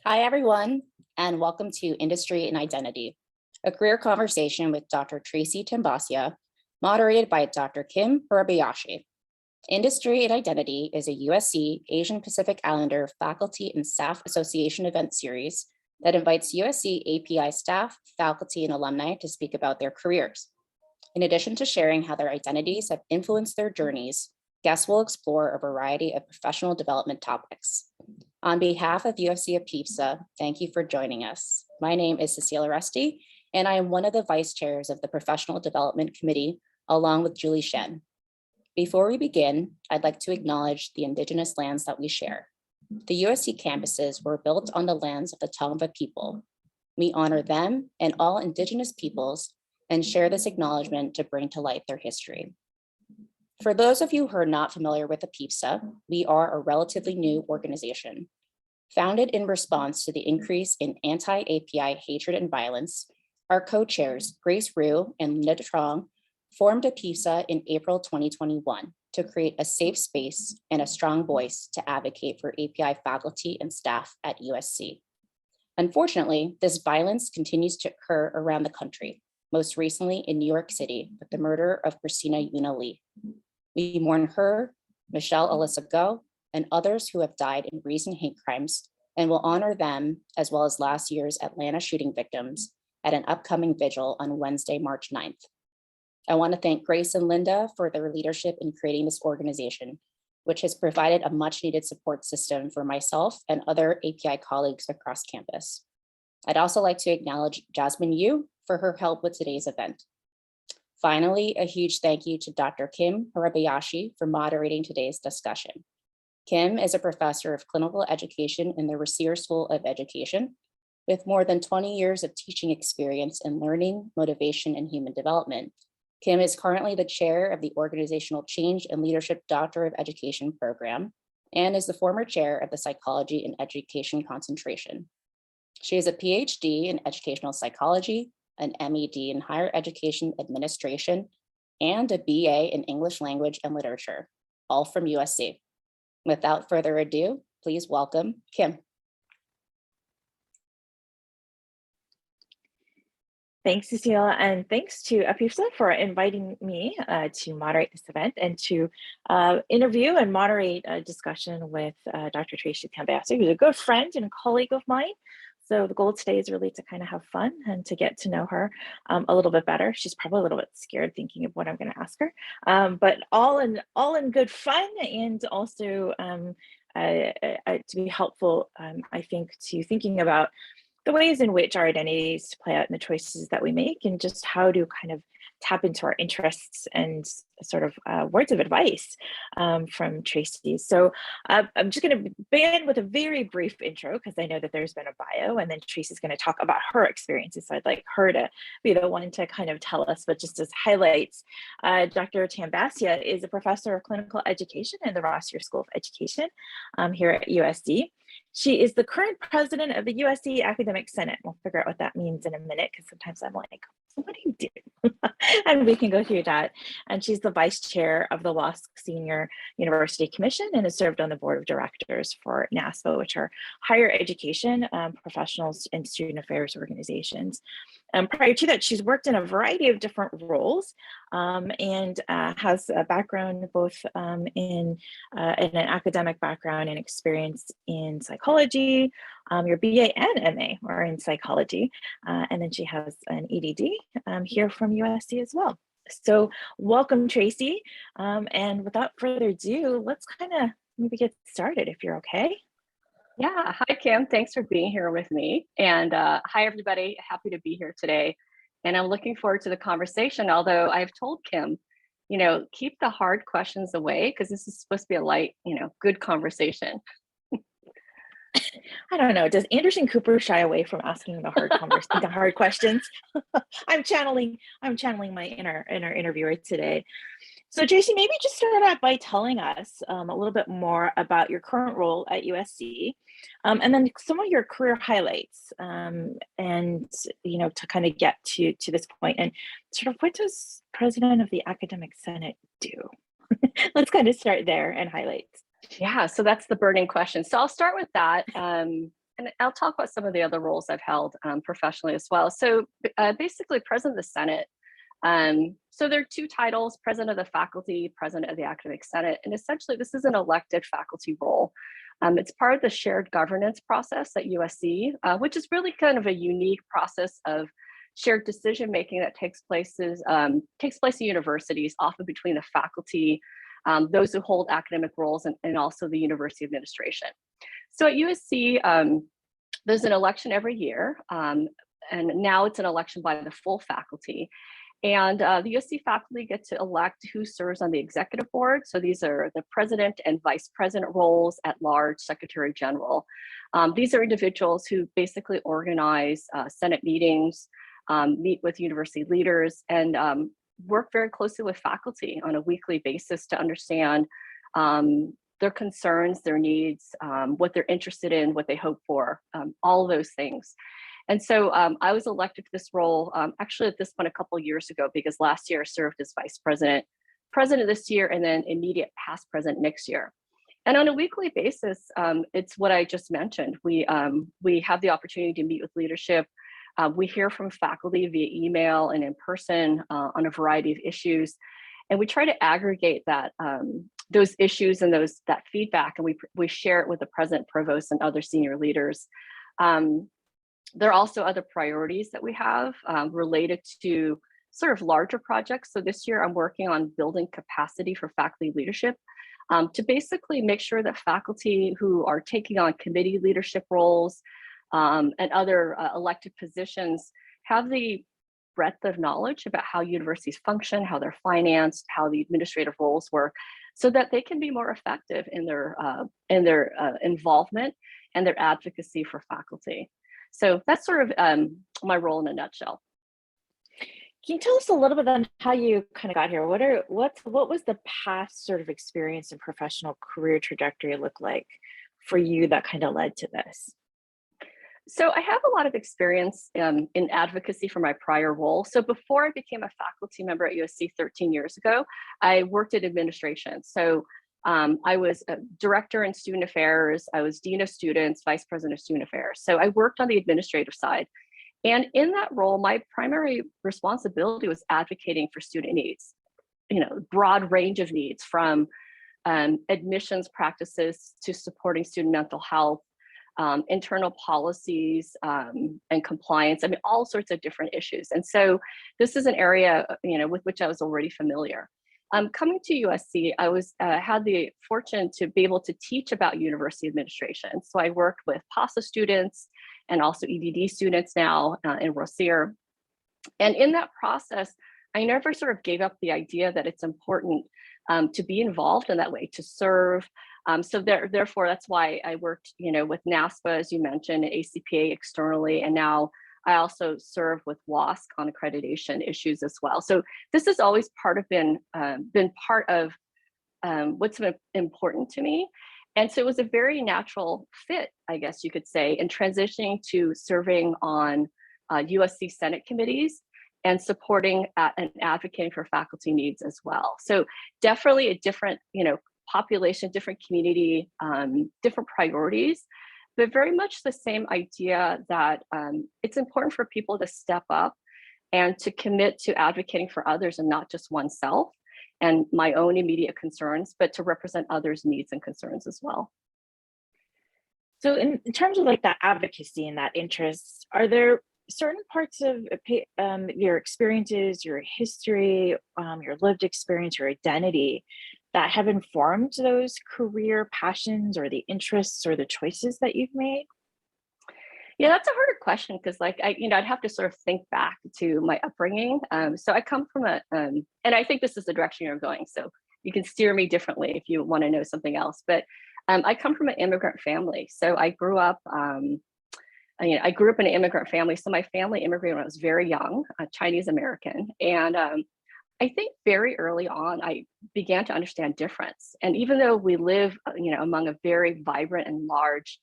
Hi, everyone, and welcome to Industry and Identity, a career conversation with Dr. Tracy Tambascia, moderated by Dr. Kim Hirabayashi. Industry and Identity is a USC Asian Pacific Islander faculty and staff association event series that invites USC API staff, faculty, and alumni to speak about their careers. In addition to sharing how their identities have influenced their journeys, guests will explore a variety of professional development topics. On behalf of USC APIFSA, thank you for joining us. My name is Cecilia Rusty, and I am one of the vice chairs of the Professional Development Committee, along with Julie Shen. Before we begin, I'd like to acknowledge the Indigenous lands that we share. The USC campuses were built on the lands of the Tongva people. We honor them and all Indigenous peoples and share this acknowledgement to bring to light their history. For those of you who are not familiar with APIFSA, we are a relatively new organization. Founded in response to the increase in anti-API hatred and violence, our co-chairs, Grace Rue and Linda Trong, formed APIFSA in April 2021 to create a safe space and a strong voice to advocate for API faculty and staff at USC. Unfortunately, this violence continues to occur around the country, most recently in New York City with the murder of Christina Yuna Lee. We mourn her, Michelle Alyssa Go, and others who have died in recent hate crimes, and will honor them as well as last year's Atlanta shooting victims at an upcoming vigil on Wednesday, March 9th. I want to thank Grace and Linda for their leadership in creating this organization, which has provided a much needed support system for myself and other API colleagues across campus. I'd also like to acknowledge Jasmine Yu for her help with today's event. Finally, a huge thank you to Dr. Kim Hirabayashi for moderating today's discussion. Kim is a professor of clinical education in the Rossier School of Education, with more than 20 years of teaching experience in learning, motivation, and human development. Kim is currently the chair of the Organizational Change and Leadership Doctor of Education program, and is the former chair of the Psychology and Education concentration. She has a PhD in educational psychology, an MED in higher education administration, and a BA in English language and literature, all from USC. Without further ado, please welcome Kim. Thanks, Cecilia, and thanks to APIFSA for inviting me to moderate this event and to interview and moderate a discussion with Dr. Tracy Tambascia, who's a good friend and colleague of mine. So the goal today is really to kind of have fun and to get to know her a little bit better. She's probably a little bit scared thinking of what I'm going to ask her, but all in good fun, and also to be helpful, I think, to thinking about the ways in which our identities play out in the choices that we make, and just how to kind of tap into our interests and sort of words of advice from Tracy. So I'm just going to begin with a very brief intro, because I know that there's been a bio, and then Tracy's going to talk about her experiences. So I'd like her to be the one to kind of tell us, but just as highlights, Dr. Tambascia is a professor of clinical education in the Rossier School of Education here at USC. She is the current president of the USC Academic Senate. We'll figure out what that means in a minute, because sometimes I'm like, what do you do? And we can go through that. And she's the vice chair of the WSC Senior University Commission, and has served on the board of directors for NASPA, which are higher education professionals and student affairs organizations. Prior to that, she's worked in a variety of different roles and has a background both in an academic background and experience in psychology. Your BA and MA are in psychology, and then she has an EDD here from USC as well. So welcome, Tracy. And without further ado, let's kind of maybe get started, if you're okay. Yeah, hi Kim, thanks for being here with me. And hi everybody, happy to be here today. And I'm looking forward to the conversation, although I've told Kim, keep the hard questions away, because this is supposed to be a light, good conversation. I don't know, does Anderson Cooper shy away from asking the hard questions? I'm channeling my inner interviewer today. So Tracy, maybe just start out by telling us a little bit more about your current role at USC, and then some of your career highlights, and to kind of get to this point, and sort of what does President of the Academic Senate do? Let's kind of start there and highlights. Yeah, so that's the burning question. So I'll start with that. and I'll talk about some of the other roles I've held professionally as well. So basically, President of the Senate. So there are two titles: President of the Faculty, President of the Academic Senate, and essentially this is an elected faculty role. It's part of the shared governance process at USC, which is really kind of a unique process of shared decision making that takes place in universities, often between the faculty, those who hold academic roles, and also the university administration. So at USC, there's an election every year, and now it's an election by the full faculty. And the USC faculty get to elect who serves on the executive board. So these are the president and vice president roles at large, secretary general. These are individuals who basically organize Senate meetings, meet with university leaders, and work very closely with faculty on a weekly basis to understand their concerns, their needs, what they're interested in, what they hope for, all of those things. And so I was elected to this role actually at this point a couple of years ago, because last year I served as vice president, president this year, and then immediate past president next year. And on a weekly basis, it's what I just mentioned. We have the opportunity to meet with leadership. We hear from faculty via email and in person on a variety of issues. And we try to aggregate that those issues and that feedback, and we share it with the president, provost, and other senior leaders. There are also other priorities that we have related to sort of larger projects. So this year I'm working on building capacity for faculty leadership to basically make sure that faculty who are taking on committee leadership roles and other elected positions have the breadth of knowledge about how universities function, how they're financed, how the administrative roles work, so that they can be more effective in their involvement and their advocacy for faculty. So that's sort of my role in a nutshell. Can you tell us a little bit on how you kind of got here? What was the past sort of experience and professional career trajectory look like for you that kind of led to this? So I have a lot of experience in advocacy for my prior role. So before I became a faculty member at USC 13 years ago, I worked in administration. So I was a director in student affairs. I was dean of students, vice president of student affairs. So I worked on the administrative side. And in that role, my primary responsibility was advocating for student needs, broad range of needs, from admissions practices to supporting student mental health, internal policies and compliance. I mean, all sorts of different issues. And so this is an area, with which I was already familiar. Coming to USC, I had the fortune to be able to teach about university administration. So I worked with PASA students and also Ed.D students now in Rossier. And in that process, I never sort of gave up the idea that it's important to be involved in that way, to serve. So therefore, that's why I worked, with NASPA, as you mentioned, ACPA externally, and now I also serve with WASC on accreditation issues as well. So this has always been part of what's been important to me. And so it was a very natural fit, I guess you could say, in transitioning to serving on USC Senate committees and supporting and advocating for faculty needs as well. So definitely a different, population, different community, different priorities, but very much the same idea that it's important for people to step up and to commit to advocating for others and not just oneself and my own immediate concerns, but to represent others' needs and concerns as well. So in terms of like that advocacy and that interest, are there certain parts of your experiences, your history, your lived experience, your identity that have informed those career passions or the interests or the choices that you've made? Yeah, that's a harder question because, I'd have to sort of think back to my upbringing. So I come from and I think this is the direction you're going. So you can steer me differently if you want to know something else. But I come from an immigrant family. So I grew up. I grew up in an immigrant family. So my family immigrated when I was very young, Chinese American, and I think very early on I began to understand difference. And even though we live, among a very vibrant and large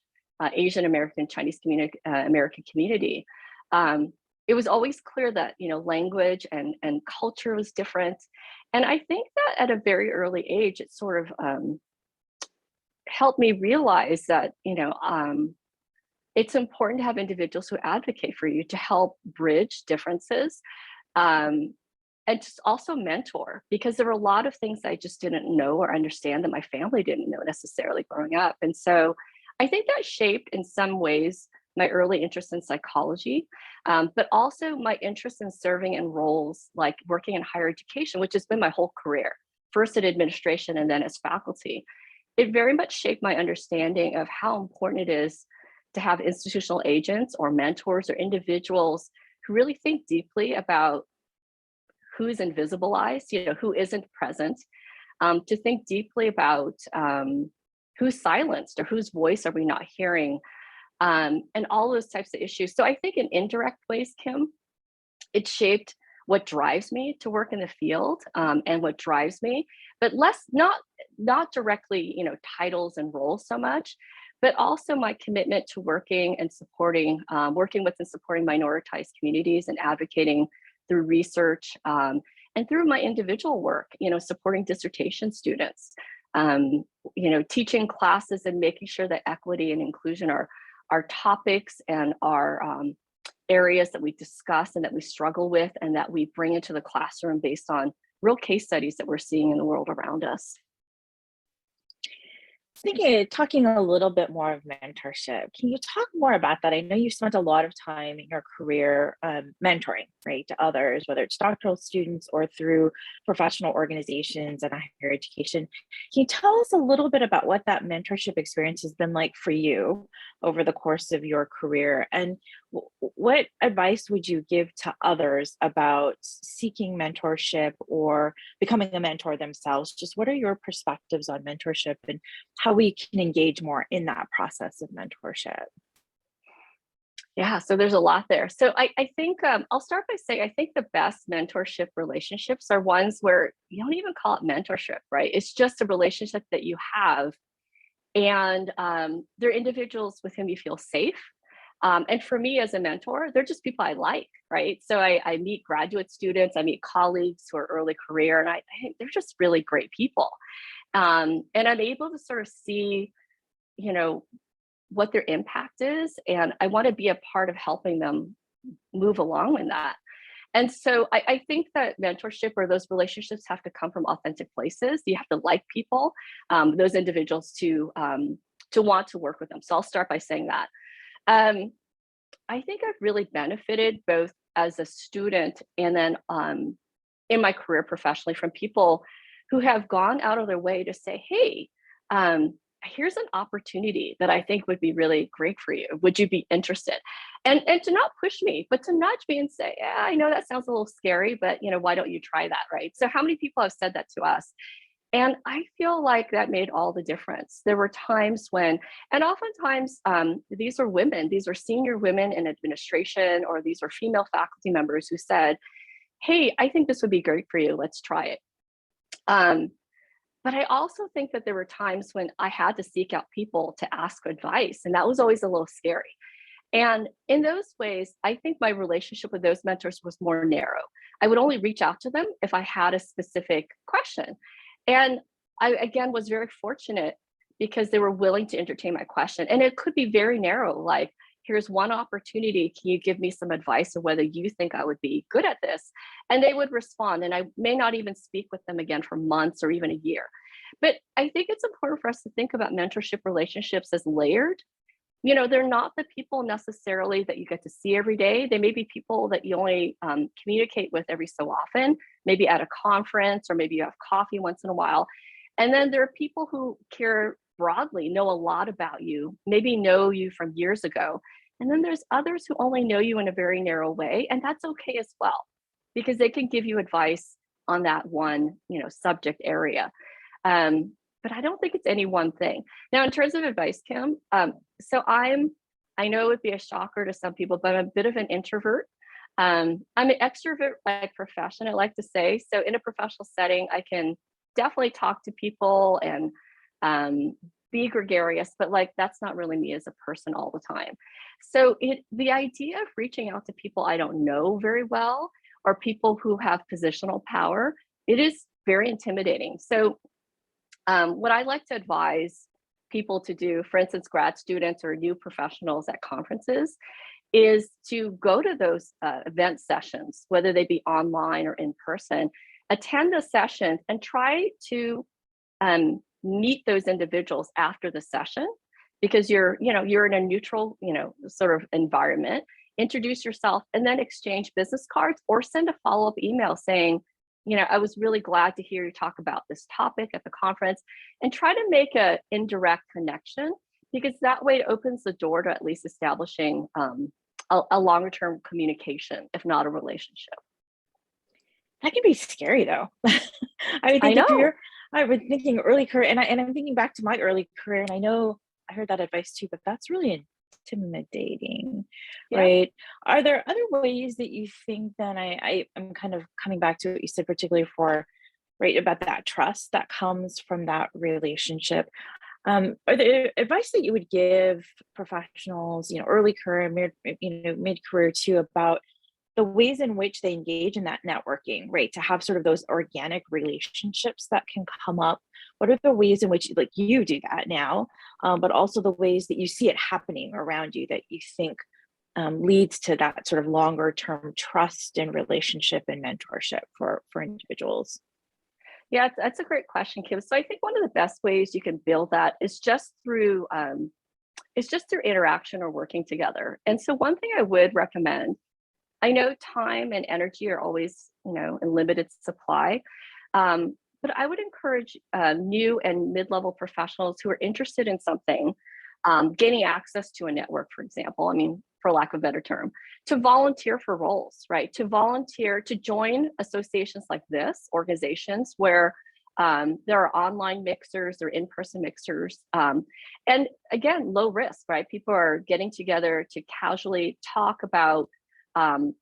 Asian American, Chinese American community, it was always clear that language and culture was different. And I think that at a very early age, it sort of helped me realize that it's important to have individuals who advocate for you to help bridge differences. And just also mentor, because there were a lot of things I just didn't know or understand that my family didn't know necessarily growing up. And so I think that shaped in some ways my early interest in psychology, but also my interest in serving in roles like working in higher education, which has been my whole career, first in administration and then as faculty. It very much shaped my understanding of how important it is to have institutional agents or mentors or individuals who really think deeply about who's invisibilized, who isn't present, to think deeply about who's silenced or whose voice are we not hearing, and all those types of issues. So I think in indirect ways, Kim, it shaped what drives me to work in the field, and what drives me, but not directly, titles and roles so much, but also my commitment to working with and supporting minoritized communities and advocating through research, and through my individual work, supporting dissertation students, teaching classes and making sure that equity and inclusion are topics and are areas that we discuss and that we struggle with and that we bring into the classroom based on real case studies that we're seeing in the world around us. Talking a little bit more of mentorship, can you talk more about that? I know you spent a lot of time in your career mentoring, right, to others, whether it's doctoral students or through professional organizations and higher education. Can you tell us a little bit about what that mentorship experience has been like for you over the course of your career? And what advice would you give to others about seeking mentorship or becoming a mentor themselves? Just what are your perspectives on mentorship and how we can engage more in that process of mentorship? Yeah, so there's a lot there. So I think I'll start by saying I think the best mentorship relationships are ones where you don't even call it mentorship, right? It's just a relationship that you have, and they're individuals with whom you feel safe. And for me as a mentor, they're just people I like, right? So I meet graduate students, I meet colleagues who are early career, and I think they're just really great people. And I'm able to sort of see, what their impact is, and I want to be a part of helping them move along in that. And so I think that mentorship or those relationships have to come from authentic places. You have to like people, those individuals to want to work with them. So I'll start by saying that. I think I've really benefited both as a student and then in my career professionally from people who have gone out of their way to say, hey, here's an opportunity that I think would be really great for you. Would you be interested? And to not push me, but to nudge me and say, yeah, I know that sounds a little scary, but why don't you try that, right? So how many people have said that to us? And I feel like that made all the difference. There were times when, and oftentimes these are women, these are senior women in administration, or these were female faculty members who said, hey, I think this would be great for you, let's try it. But I also think that there were times when I had to seek out people to ask advice, and that was always a little scary. And in those ways, I think my relationship with those mentors was more narrow. I would only reach out to them if I had a specific question. And I, again, was very fortunate because they were willing to entertain my question. And it could be very narrow, like, here's one opportunity. Can you give me some advice of whether you think I would be good at this? And they would respond. And I may not even speak with them again for months or even a year. But I think it's important for us to think about mentorship relationships as layered. They're not the people necessarily that you get to see every day. They may be people that you only communicate with every so often, maybe at a conference, or maybe you have coffee once in a while. And then there are people who care broadly, know a lot about you, maybe know you from years ago. And then there's others who only know you in a very narrow way, and that's okay as well, because they can give you advice on that one, subject area. But I don't think it's any one thing. Now, in terms of advice, Kim, so I know it would be a shocker to some people, but I'm a bit of an introvert. I'm an extrovert by profession, I like to say. So in a professional setting, I can definitely talk to people and be gregarious, but that's not really me as a person all the time. So the idea of reaching out to people I don't know very well, or people who have positional power, it is very intimidating. So what I like to advise people to do, for instance, grad students or new professionals at conferences, is to go to those event sessions, whether they be online or in person, attend the session and try to meet those individuals after the session, because you're in a neutral, sort of environment. Introduce yourself and then exchange business cards or send a follow-up email saying, I was really glad to hear you talk about this topic at the conference, and try to make an indirect connection, because that way it opens the door to at least establishing a longer term communication, if not a relationship. That can be scary though. I know. I was thinking early career, and I'm thinking back to my early career, and I know I heard that advice too, but that's really intimidating, Yeah. right? Are there other ways that you think then I'm kind of coming back to what you said, particularly for, right, about that trust that comes from that relationship? Are there advice that you would give professionals, early career, mid-career too, about the ways in which they engage in that networking, right? To have sort of those organic relationships that can come up. What are the ways in which, like, you do that now, but also the ways that you see it happening around you that you think leads to that sort of longer term trust and relationship and mentorship for individuals? Yeah, that's a great question, Kim. So I think one of the best ways you can build that is just through interaction or working together. And so one thing I would recommend, I know time and energy are always, in limited supply, but I would encourage new and mid-level professionals who are interested in something, gaining access to a network, for example, for lack of a better term, to volunteer for roles, right? To volunteer, to join associations like this, organizations where there are online mixers or in-person mixers. And again, low risk, right? People are getting together to casually talk about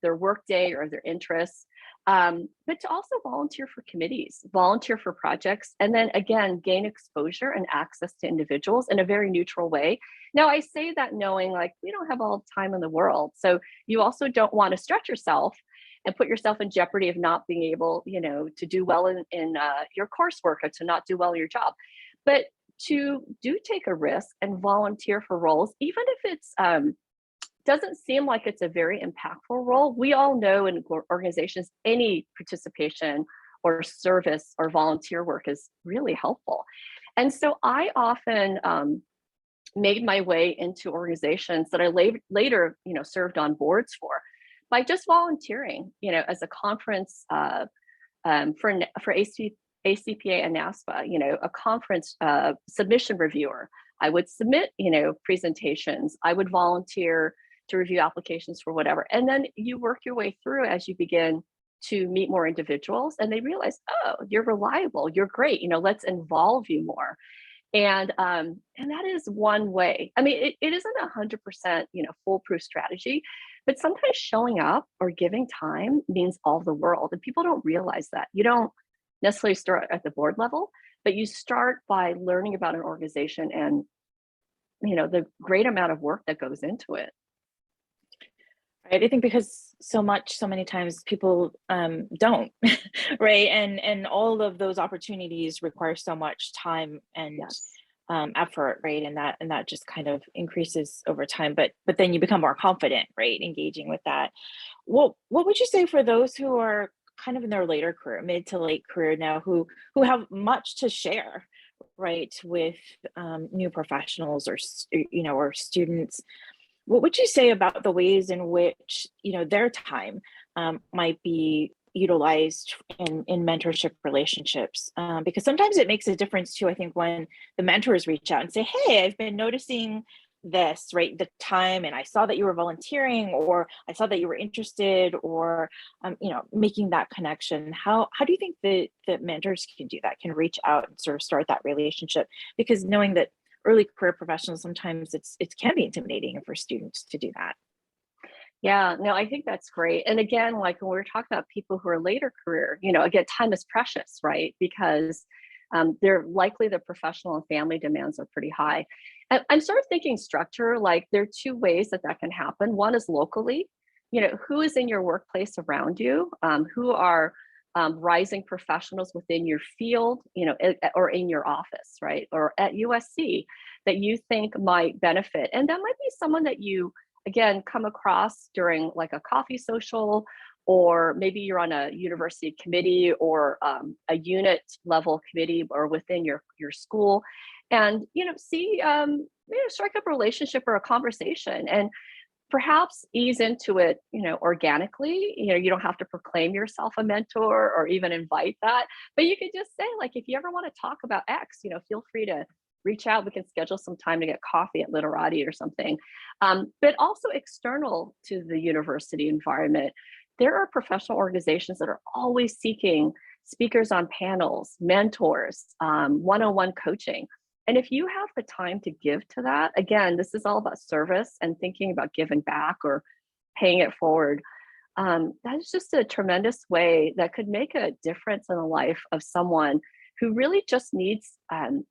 their workday or their interests, but to also volunteer for committees, volunteer for projects, and then again, gain exposure and access to individuals in a very neutral way. Now, I say that knowing like we don't have all the time in the world. So you also don't want to stretch yourself and put yourself in jeopardy of not being able, to do well in your coursework or to not do well in your job. But to take a risk and volunteer for roles, even if it's doesn't seem like it's a very impactful role. We all know in organizations, any participation or service or volunteer work is really helpful. And so I often made my way into organizations that I later, served on boards for by just volunteering, as a conference for ACPA and NASPA, a conference submission reviewer. I would submit, presentations. I would volunteer to review applications for whatever. And then you work your way through as you begin to meet more individuals, and they realize, oh, you're reliable, you're great, let's involve you more. And that is one way. It isn't 100%, foolproof strategy, but sometimes showing up or giving time means all the world. And people don't realize that. You don't necessarily start at the board level, but you start by learning about an organization and, the great amount of work that goes into it. Right. I think because so many times people don't, right? And all of those opportunities require so much time and Yes. Effort, right? And that just kind of increases over time. But then you become more confident, right? Engaging with that. What would you say for those who are kind of in their later career, mid to late career now, who have much to share, right, with new professionals or students? What would you say about the ways in which their time might be utilized in mentorship relationships? Because sometimes it makes a difference too, I think, when the mentors reach out and say, hey, I've been noticing this, right, the time, and I saw that you were volunteering, or I saw that you were interested, or making that connection. How do you think that mentors can do that, can reach out and sort of start that relationship? Because knowing that early career professionals, sometimes it can be intimidating for students to do that. Yeah, no, I think that's great. And again, like when we're talking about people who are later career, again, time is precious, right? Because they're likely their professional and family demands are pretty high. And I'm sort of thinking structure, like there are two ways that can happen. One is locally, who is in your workplace around you, who are rising professionals within your field, or in your office, right? Or at USC, that you think might benefit. And that might be someone that you, again, come across during like a coffee social, or maybe you're on a university committee or a unit level committee or within your school. And, strike up a relationship or a conversation, and perhaps ease into it, organically. You don't have to proclaim yourself a mentor or even invite that, but you could just say, like, if you ever want to talk about X, feel free to reach out. We can schedule some time to get coffee at Literati or something. But also external to the university environment, there are professional organizations that are always seeking speakers on panels, mentors, one-on-one coaching. And if you have the time to give to that, again, this is all about service and thinking about giving back or paying it forward. That's just a tremendous way that could make a difference in the life of someone who really just needs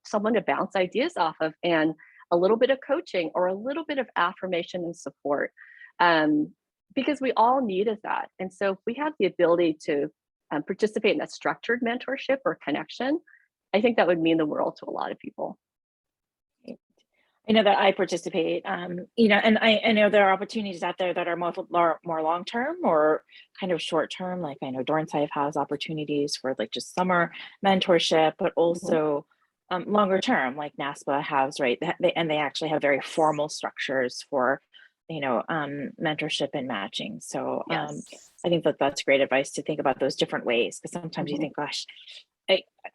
someone to bounce ideas off of, and a little bit of coaching or a little bit of affirmation and support, because we all needed that. And so if we have the ability to participate in a structured mentorship or connection, I think that would mean the world to a lot of people. I know that I participate, and I know there are opportunities out there that are more long-term or kind of short-term. Like I know Dornsife has opportunities for like just summer mentorship, but also longer term, like NASPA has, right? And they actually have very formal structures for, mentorship and matching. So Yes. I think that that's great advice to think about those different ways, because sometimes you think, gosh,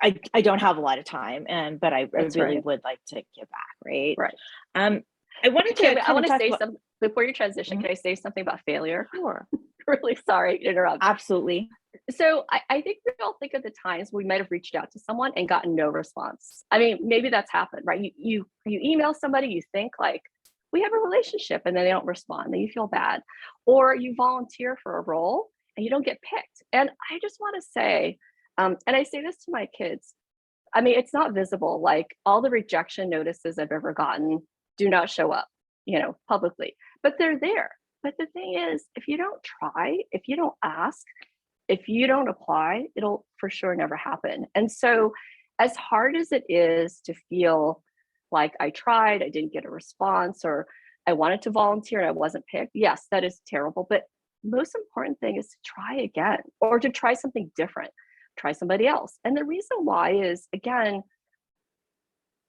I don't have a lot of time, but I really would like to give back, right? Right. I wanted to. I want to say something before you transition. Can I say something about failure? Sure. Really sorry to interrupt. Absolutely. So I think we all think of the times we might have reached out to someone and gotten no response. I mean, maybe that's happened, right? You email somebody, you think like, we have a relationship, and then they don't respond, then you feel bad. Or you volunteer for a role and you don't get picked. And I just want to say, and I say this to my kids, I mean, it's not visible. Like all the rejection notices I've ever gotten do not show up, publicly, but they're there. But the thing is, if you don't try, if you don't ask, if you don't apply, it'll for sure never happen. And so as hard as it is to feel like I tried, I didn't get a response, or I wanted to volunteer and I wasn't picked, yes, that is terrible. But most important thing is to try again, or to try something different, try somebody else. And the reason why is, again,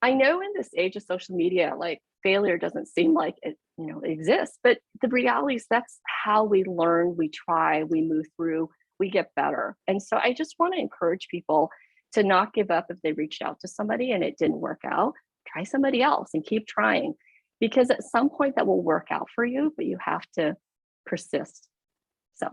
I know in this age of social media, like failure doesn't seem like it, exists, but the reality is that's how we learn, we try, we move through, we get better. And so I just want to encourage people to not give up if they reached out to somebody and it didn't work out. Try somebody else and keep trying, because at some point that will work out for you, but you have to persist. So,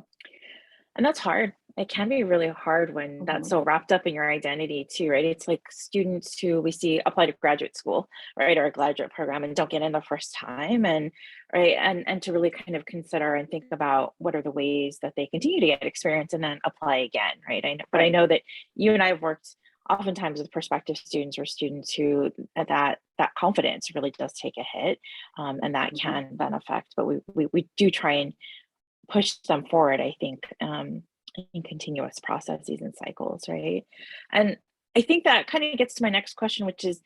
and that's hard. It can be really hard when that's so wrapped up in your identity too, right? It's like students who we see apply to graduate school, right, or a graduate program and don't get in the first time, and right, and to really kind of consider and think about what are the ways that they continue to get experience and then apply again, right? I know that you and I have worked oftentimes with prospective students or students who that confidence really does take a hit, and that can then affect. But we do try and push them forward, I think, in continuous processes and cycles, right? And I think that kind of gets to my next question, which is,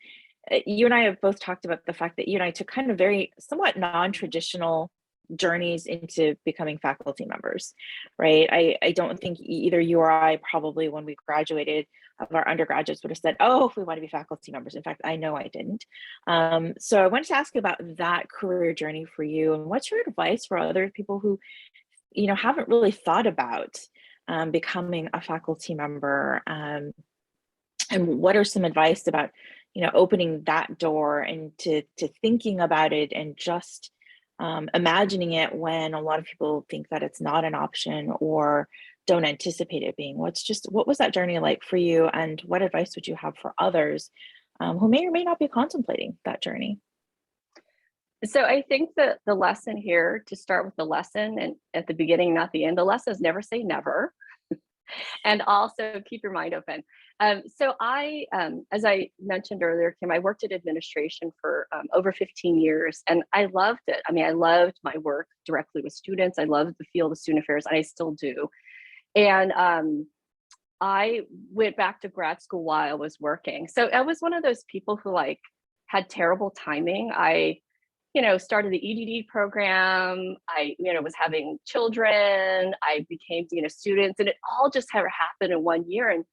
you and I have both talked about the fact that you and I took kind of very somewhat non-traditional journeys into becoming faculty members, right? I don't think either you or I probably, when we graduated of our undergraduates, would have said, oh, we want to be faculty members. In fact, I know I didn't. So I wanted to ask about that career journey for you, and what's your advice for other people who, haven't really thought about becoming a faculty member, and what are some advice about, opening that door and to thinking about it and just imagining it when a lot of people think that it's not an option or don't anticipate it being. What was that journey like for you, and what advice would you have for others who may or may not be contemplating that journey? So I think that the lesson here, to start with the lesson, and at the beginning, not the end, the lesson is never say never. And also keep your mind open. So I, as I mentioned earlier, Kim, I worked in administration for over 15 years, and I loved it. I mean, I loved my work directly with students. I loved the field of student affairs, and I still do. And I went back to grad school while I was working. So I was one of those people who had terrible timing. I started the EDD program. I, was having children. I became dean of students, and it all just happened in 1 year. And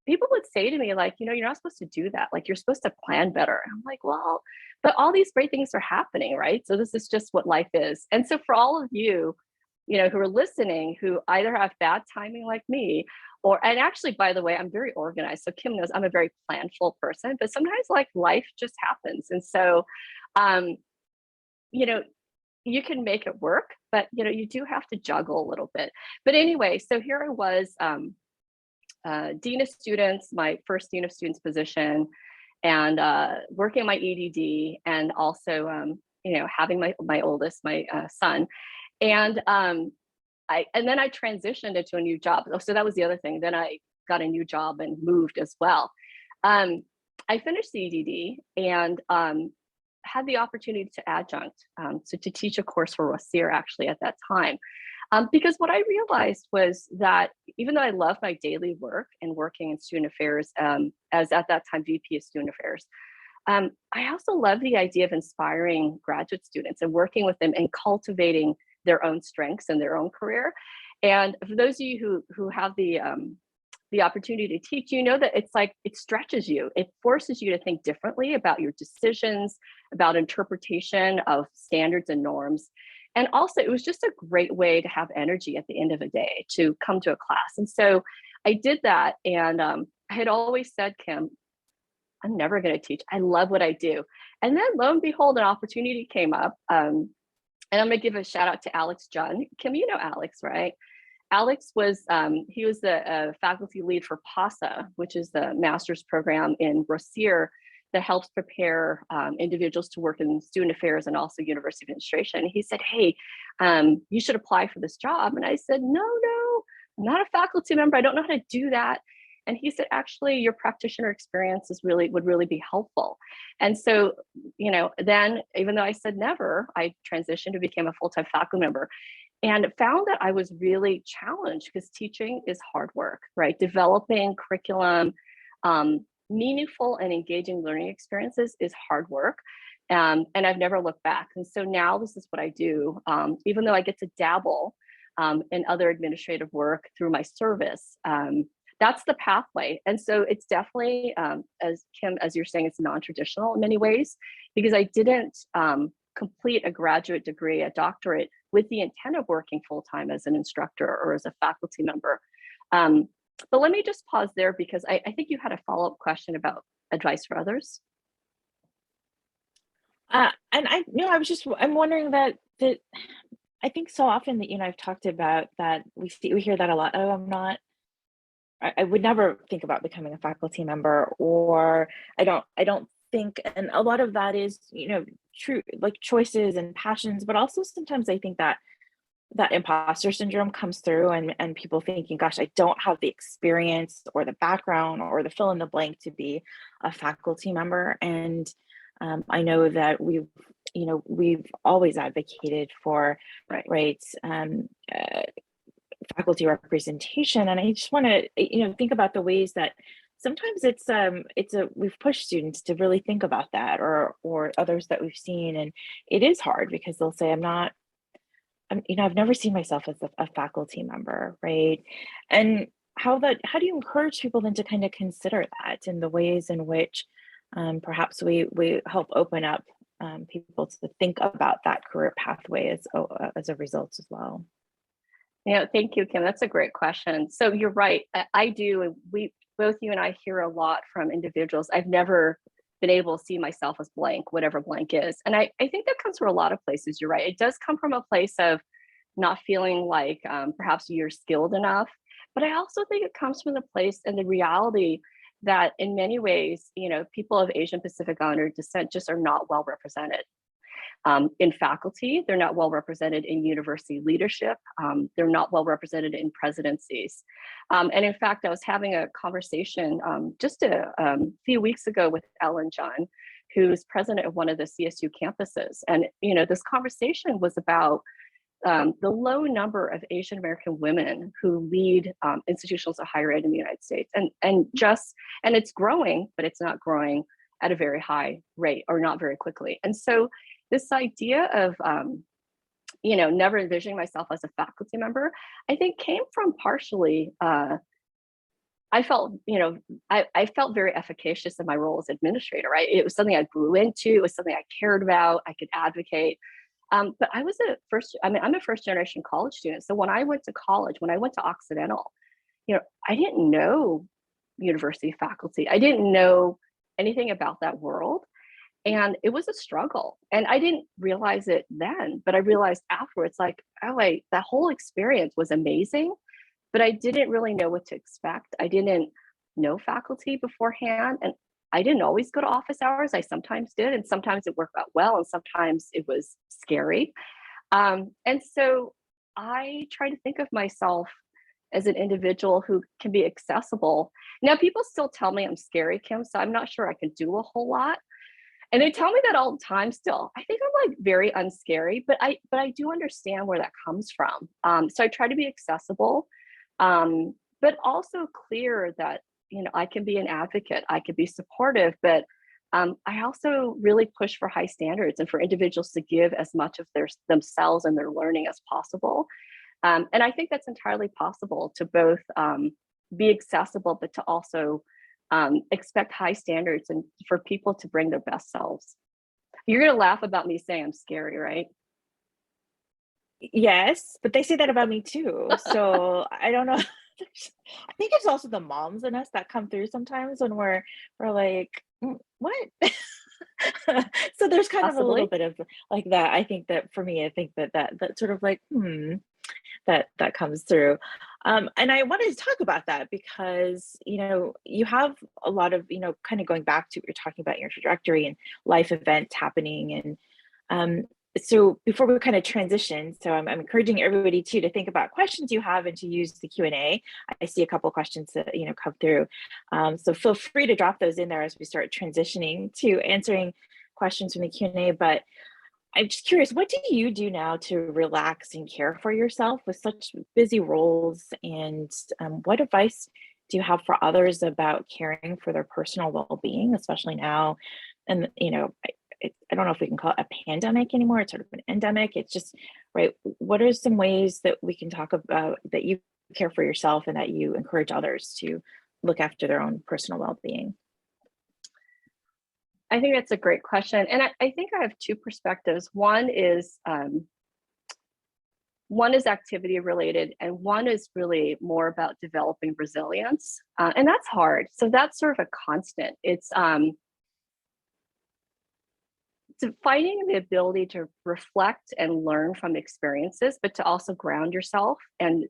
people would say to me, like, you're not supposed to do that. Like, you're supposed to plan better. And I'm like, well, but all these great things are happening, right? So this is just what life is. And so for all of you, who are listening, who either have bad timing like me, and actually, by the way, I'm very organized. So Kim knows I'm a very planful person, but sometimes like life just happens. And so, you can make it work, but you do have to juggle a little bit. But anyway, so here I was, dean of students, my first dean of students position, and working my EDD, and also having my oldest, my son, and then I transitioned into a new job. So that was the other thing. Then I got a new job and moved as well. I finished the EDD and had the opportunity to adjunct, so to teach a course for Rossier actually at that time. Because what I realized was that even though I love my daily work and working in student affairs, as at that time VP of student affairs, I also love the idea of inspiring graduate students and working with them and cultivating their own strengths and their own career. And for those of you who have the opportunity to teach, that it's like, it stretches you. It forces you to think differently about your decisions, about interpretation of standards and norms. And also, it was just a great way to have energy at the end of the day to come to a class. And so I did that. And I had always said, Kim, I'm never going to teach. I love what I do. And then lo and behold, an opportunity came up. And I'm going to give a shout out to Alex John. Kim, you know Alex, right? Alex was, he was the faculty lead for PASA, which is the master's program in Rossier that helps prepare individuals to work in student affairs and also university administration. He said, hey, you should apply for this job. And I said, no, I'm not a faculty member. I don't know how to do that. And he said, actually, your practitioner experience would really be helpful. And so, then even though I said never, I transitioned to become a full-time faculty member and found that I was really challenged because teaching is hard work, right? Developing curriculum, meaningful and engaging learning experiences is hard work. And I've never looked back. And so now this is what I do. Even though I get to dabble in other administrative work through my service, that's the pathway. And so it's definitely, as Kim, as you're saying, it's non-traditional in many ways, because I didn't complete a graduate degree, a doctorate, with the intent of working full-time as an instructor or as a faculty member. But let me just pause there because I think you had a follow-up question about advice for others. And I'm wondering that I think so often that, I've talked about that we hear that a lot. Oh, I would never think about becoming a faculty member, or I don't think, and a lot of that is, true, like choices and passions, but also sometimes I think that imposter syndrome comes through and people thinking, gosh, I don't have the experience or the background or the fill in the blank to be a faculty member. And I know that we've always advocated for faculty representation. And I just want to, think about the ways that sometimes we've pushed students to really think about that, or others that we've seen. And it is hard because they'll say, I've never seen myself as a faculty member, right? And how do you encourage people then to kind of consider that in the ways in which perhaps we help open up people to think about that career pathway as a result as well? Thank you, Kim. That's a great question. So you're right. I do. And both you and I hear a lot from individuals. I've never been able to see myself as blank, whatever blank is. And I think that comes from a lot of places. You're right. It does come from a place of not feeling like perhaps you're skilled enough. But I also think it comes from the place and the reality that in many ways, people of Asian Pacific Islander descent just are not well represented. In faculty, they're not well represented in university leadership. They're not well represented in presidencies. And in fact, I was having a conversation just a few weeks ago with Ellen John, who's president of one of the CSU campuses. And, this conversation was about the low number of Asian American women who lead institutions of higher ed in the United States. And it's growing, but it's not growing at a very high rate or not very quickly. And so this idea of, never envisioning myself as a faculty member, I think came from partially, I felt, I felt very efficacious in my role as administrator, right? It was something I grew into, it was something I cared about, I could advocate. But I'm a first generation college student. So when I went to college, when I went to Occidental, I didn't know university faculty. I didn't know anything about that world. And it was a struggle. And I didn't realize it then, but I realized afterwards, like, that whole experience was amazing, but I didn't really know what to expect. I didn't know faculty beforehand. And I didn't always go to office hours. I sometimes did, and sometimes it worked out well, and sometimes it was scary. And so I try to think of myself as an individual who can be accessible. Now, people still tell me I'm scary, Kim, so I'm not sure I can do a whole lot. And they tell me that all the time still. I think I'm like very unscary, but I do understand where that comes from. So I try to be accessible, but also clear that, I can be an advocate, I can be supportive, but I also really push for high standards and for individuals to give as much of themselves and their learning as possible. And I think that's entirely possible to both be accessible, but to also expect high standards and for people to bring their best selves. You're going to laugh about me saying I'm scary, right? Yes, but they say that about me too. So I don't know. I think it's also the moms in us that come through sometimes when we're like, what? So there's kind of a little Possibly. bit of like that. I think that for me, I think that sort of like, that comes through. And I wanted to talk about that because, you have a lot of, kind of going back to what you're talking about your trajectory and life events happening. And so before we kind of transition, so I'm encouraging everybody too to think about questions you have and to use the Q&A. I see a couple of questions that, come through. So feel free to drop those in there as we start transitioning to answering questions from the Q&A. But I'm just curious, what do you do now to relax and care for yourself with such busy roles? And what advice do you have for others about caring for their personal well-being, especially now? And, I don't know if we can call it a pandemic anymore. It's sort of an endemic. It's just, right. What are some ways that we can talk about that you care for yourself and that you encourage others to look after their own personal well-being? I think that's a great question. And I think I have two perspectives. One is activity related, and one is really more about developing resilience. And that's hard. So that's sort of a constant. It's finding the ability to reflect and learn from experiences, but to also ground yourself. And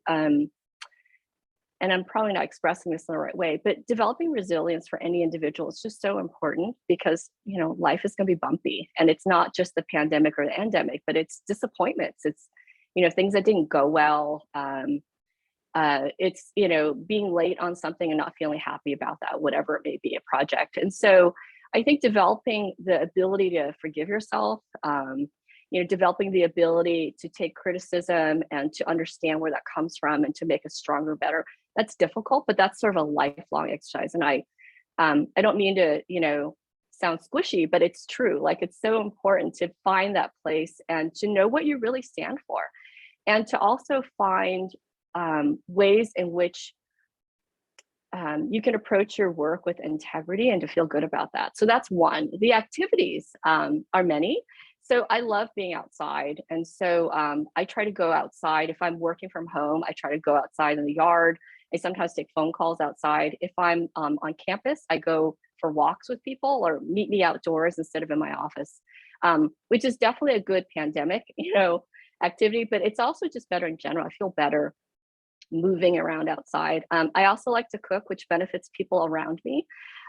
I'm probably not expressing this in the right way, but developing resilience for any individual is just so important because, life is going to be bumpy, and it's not just the pandemic or the endemic, but it's disappointments. It's, things that didn't go well. It's, being late on something and not feeling happy about that, whatever it may be, a project. And so I think developing the ability to forgive yourself, developing the ability to take criticism and to understand where that comes from and to make us stronger, better. That's difficult, but that's sort of a lifelong exercise. And I don't mean to, sound squishy, but it's true. Like, it's so important to find that place and to know what you really stand for, and to also find ways in which you can approach your work with integrity and to feel good about that. So that's one. The activities are many. So I love being outside. And so I try to go outside. If I'm working from home, I try to go outside in the yard. I sometimes take phone calls outside. If I'm on campus, I go for walks with people or meet me outdoors instead of in my office, which is definitely a good pandemic, activity, but it's also just better in general. I feel better moving around outside. I also like to cook, which benefits people around me.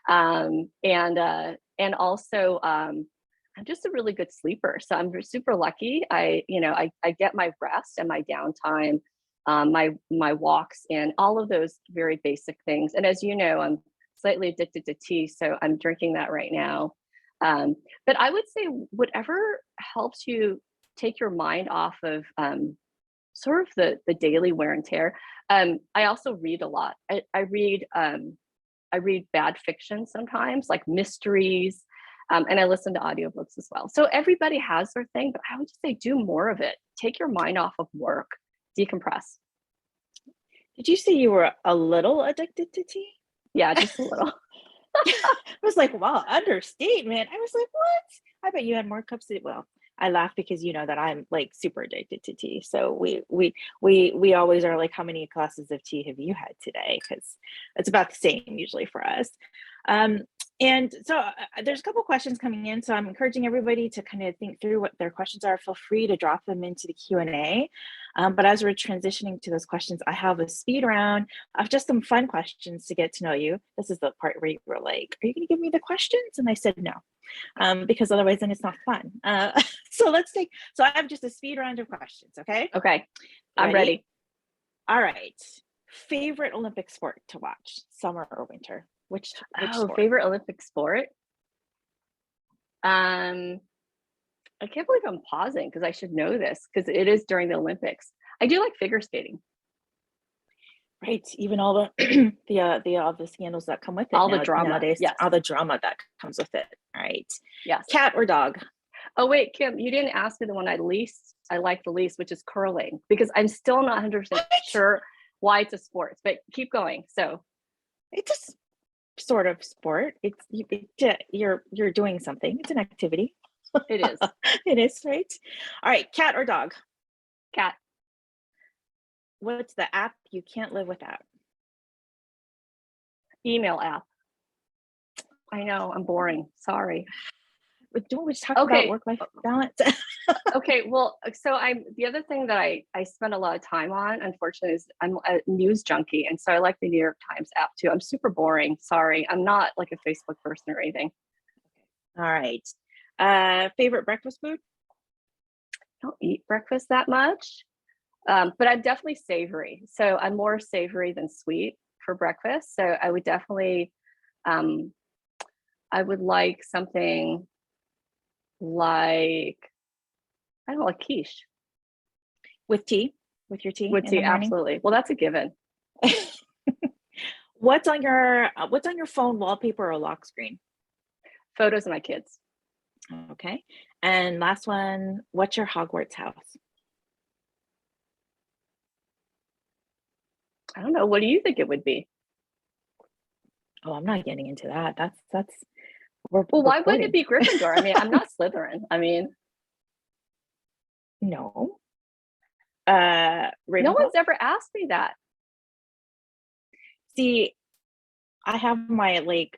And also I'm just a really good sleeper. So I'm super lucky. I get my rest and my downtime, my walks, and all of those very basic things. And as you know, I'm slightly addicted to tea, so I'm drinking that right now. But I would say whatever helps you take your mind off of sort of the daily wear and tear. I also read a lot. I read bad fiction sometimes, like mysteries. And I listen to audiobooks as well. So everybody has their thing, but I would just say do more of it. Take your mind off of work, decompress. Did you say you were a little addicted to tea? Yeah, just a little. I was like, wow, understatement. I was like, what? I bet you had more cups of, well, I laugh because you know that I'm like super addicted to tea. So we always are like, how many glasses of tea have you had today? Because it's about the same usually for us. And so there's a couple questions coming in. So I'm encouraging everybody to kind of think through what their questions are. Feel free to drop them into the Q&A. But as we're transitioning to those questions, I have a speed round of just some fun questions to get to know you. This is the part where you were like, are you going to give me the questions? And I said no, because otherwise then it's not fun. So I have just a speed round of questions, okay? Okay, I'm ready. All right. Favorite Olympic sport to watch, summer or winter? Which sport? Favorite Olympic sport? I can't believe I'm pausing because I should know this because it is during the Olympics. I do like figure skating. Right, even all the the scandals that come with it. All the drama nowadays. Yes. All the drama that comes with it. Right. Yes. Cat or dog? Oh wait, Kim, you didn't ask me the one I like the least, which is curling, because I'm still not 100% sure why it's a sport. But keep going. So it's a sort of sport. You're doing something. It's an activity. It is. It is, right? All right, cat or dog? Cat. What's the app you can't live without? Email app. I know, I'm boring. Sorry. But don't we talk about work-life balance? Okay, well, so the other thing that I spend a lot of time on, unfortunately, is I'm a news junkie. And so I like the New York Times app too. I'm super boring. Sorry. I'm not like a Facebook person or anything. All right. Favorite breakfast food? I don't eat breakfast that much, but I'm definitely savory. So I'm more savory than sweet for breakfast. So I would definitely, I would like something like, I don't know, like quiche. With tea? With your tea? With tea, absolutely. Well, that's a given. What's on your phone wallpaper or lock screen? Photos of my kids. Okay. And last one, what's your Hogwarts house? I don't know. What do you think it would be? Oh, I'm not getting into that. That's well, why wouldn't it be Gryffindor? I mean, I'm not Slytherin. I mean, no. No one's ever asked me that. See, I have my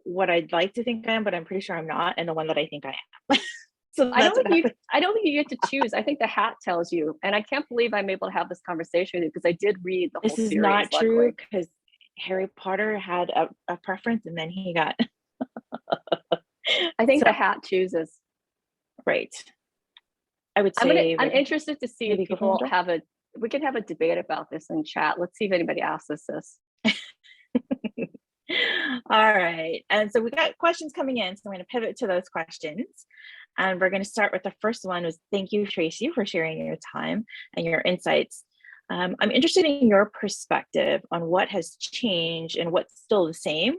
what I'd like to think I am, but I'm pretty sure I'm not, and the one that I think I am. So I don't think you get to choose. I think the hat tells you, and I can't believe I'm able to have this conversation with you because I did read the whole series. This is not true because Harry Potter had a preference, and then he got. I think the hat chooses. Right. I would say. I'm interested to see if people we can have a debate about this in chat. Let's see if anybody asks us this. All right. And so we got questions coming in. So I'm going to pivot to those questions. And we're going to start with the first one was thank you, Tracy, for sharing your time and your insights. I'm interested in your perspective on what has changed and what's still the same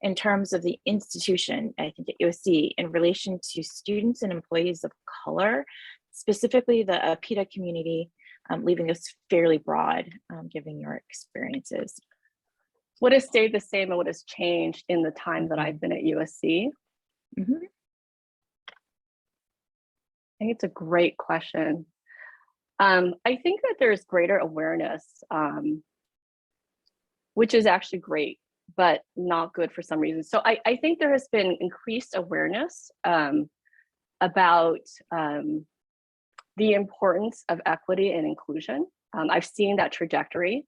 in terms of the institution, I think at USC, in relation to students and employees of color, specifically the PETA community, leaving this fairly broad, given your experiences. What has stayed the same and what has changed in the time that I've been at USC? Mm-hmm. I think it's a great question. I think that there's greater awareness, which is actually great, but not good for some reason. So I think there has been increased awareness about the importance of equity and inclusion. I've seen that trajectory.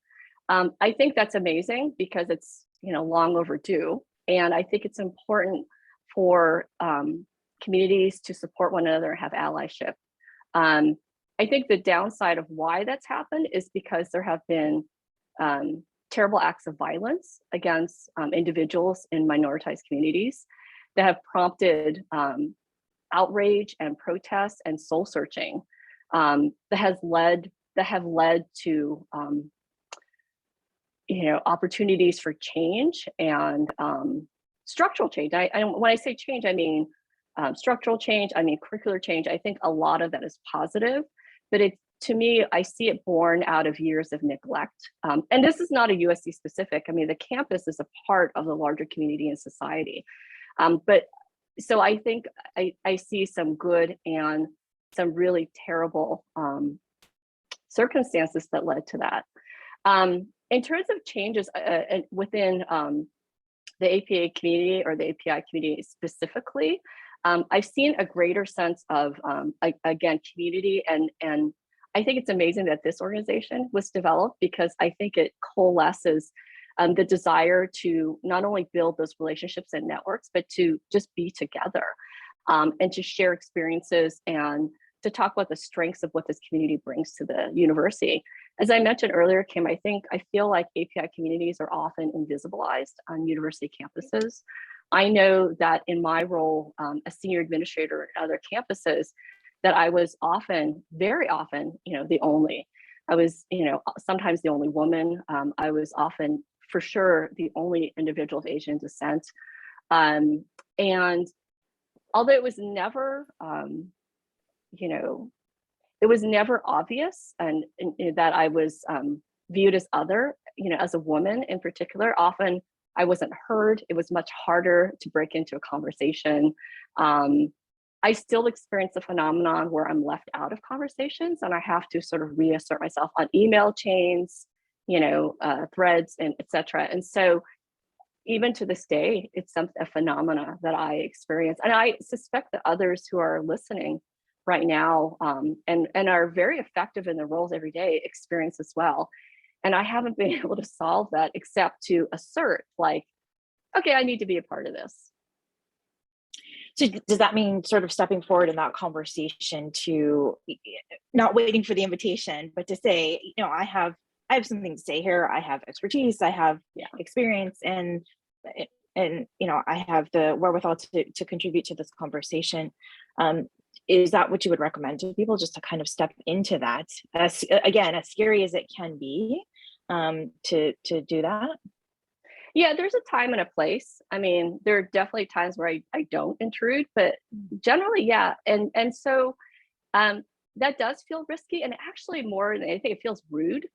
I think that's amazing because it's long overdue, and I think it's important for communities to support one another and have allyship. I think the downside of why that's happened is because there have been terrible acts of violence against individuals in minoritized communities that have prompted outrage and protest and soul searching that have led to opportunities for change and structural change. When I say change, I mean structural change, curricular change. I think a lot of that is positive, but to me, I see it born out of years of neglect. And this is not a USC specific. The campus is a part of the larger community and society. But so I think I see some good and some really terrible circumstances that led to that. In terms of changes within the APA community or the API community specifically, I've seen a greater sense of, again, community, and I think it's amazing that this organization was developed, because I think it coalesces the desire to not only build those relationships and networks, but to just be together and to share experiences and to talk about the strengths of what this community brings to the university. As I mentioned earlier, Kim, I feel like API communities are often invisibilized on university campuses. I know that in my role as senior administrator at other campuses, that I was often, very often, the only. I was, sometimes the only woman. I was often, for sure, the only individual of Asian descent. And although it was never, it was never obvious and that I was viewed as other, as a woman in particular. Often I wasn't heard. It was much harder to break into a conversation. I still experience the phenomenon where I'm left out of conversations and I have to sort of reassert myself on email chains, threads, and et cetera. And so even to this day, it's a phenomena that I experience. And I suspect that others who are listening right now and are very effective in their roles every day experience as well. And I haven't been able to solve that except to assert, like, okay, I need to be a part of this. So does that mean sort of stepping forward in that conversation, to not waiting for the invitation, but to say, I have something to say here. I have expertise, I have experience, and I have the wherewithal to contribute to this conversation. Is that what you would recommend to people, just to kind of step into that? As scary as it can be, to do that? Yeah, there's a time and a place. There are definitely times where I don't intrude, but generally, yeah. And so that does feel risky, and actually more than anything, it feels rude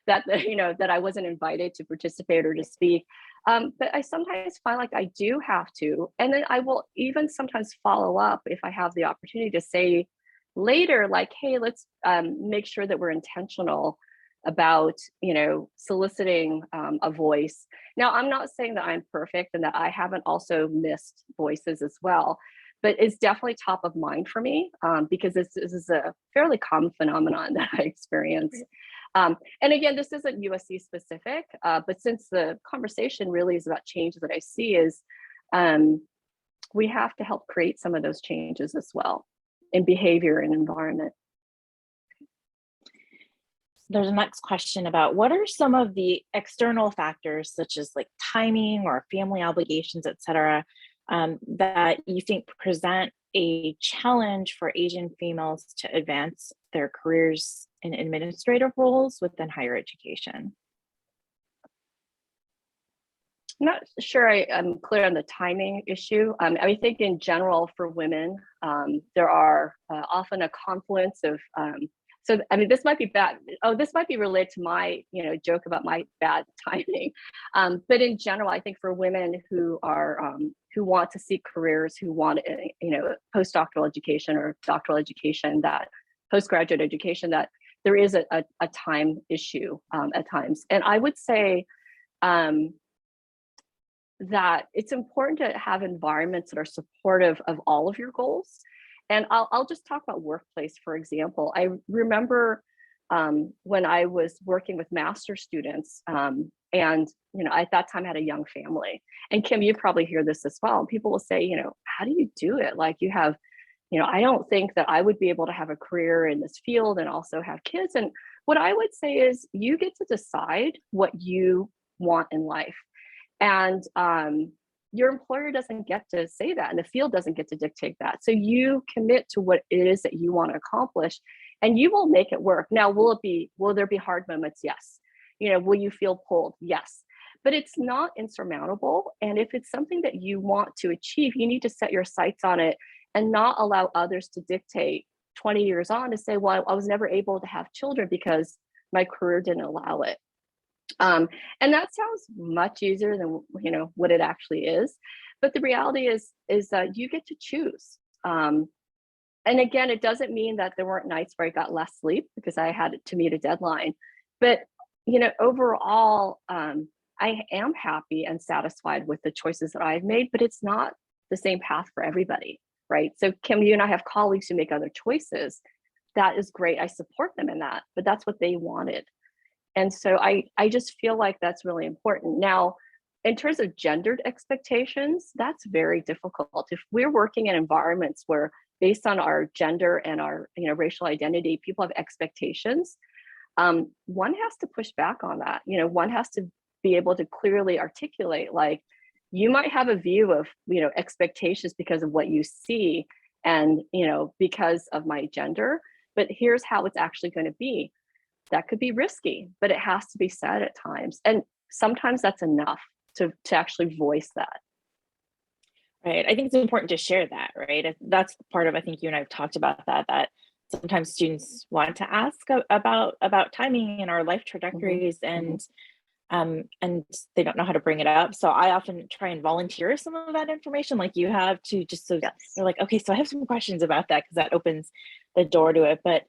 that that I wasn't invited to participate or to speak. But I sometimes find like I do have to, and then I will even sometimes follow up if I have the opportunity to say later, like, hey, let's make sure that we're intentional about soliciting a voice. Now, I'm not saying that I'm perfect and that I haven't also missed voices as well, but it's definitely top of mind for me because this is a fairly common phenomenon that I experience. And again, this isn't USC specific, but since the conversation really is about changes that I see, is we have to help create some of those changes as well in behavior and environment. There's a next question about what are some of the external factors, such as like timing or family obligations, et cetera, that you think present a challenge for Asian females to advance their careers in administrative roles within higher education? I'm not sure I'm clear on the timing issue. I think in general for women, there are often a confluence of this might be bad. Oh, this might be related to my, joke about my bad timing. But in general, I think for women who are who want to seek careers, who want, postdoctoral education or doctoral education, that postgraduate education, that there is a time issue at times. And I would say that it's important to have environments that are supportive of all of your goals. And I'll just talk about workplace, for example. I remember when I was working with master's students, and at that time I had a young family. And Kim, you probably hear this as well. People will say, how do you do it? Like you have, I don't think that I would be able to have a career in this field and also have kids. And what I would say is you get to decide what you want in life. And your employer doesn't get to say that, and the field doesn't get to dictate that. So you commit to what it is that you want to accomplish, and you will make it work. Now, will there be hard moments? Yes. Will you feel pulled? Yes. but it's not insurmountable. And if it's something that you want to achieve, you need to set your sights on it and not allow others to dictate 20 years on to say, well, I was never able to have children because my career didn't allow it. And that sounds much easier than what it actually is. But the reality is that you get to choose. And again, it doesn't mean that there weren't nights where I got less sleep because I had to meet a deadline. But overall, I am happy and satisfied with the choices that I've made, but it's not the same path for everybody, right? So Kim, you and I have colleagues who make other choices. That is great. I support them in that, but that's what they wanted. And so I just feel like that's really important. Now, in terms of gendered expectations, that's very difficult. If we're working in environments where based on our gender and our racial identity, people have expectations, one has to push back on that. One has to be able to clearly articulate, like, you might have a view of expectations because of what you see and because of my gender, but here's how it's actually going to be. That could be risky, but it has to be said at times, and sometimes that's enough to actually voice that. Right. I think it's important to share that, right? That's part of, I think you and I have talked about that sometimes students want to ask about timing and our life trajectories, and they don't know how to bring it up. So I often try and volunteer some of that information like you have to, just so they're like, okay, so I have some questions about that, because that opens the door to it. But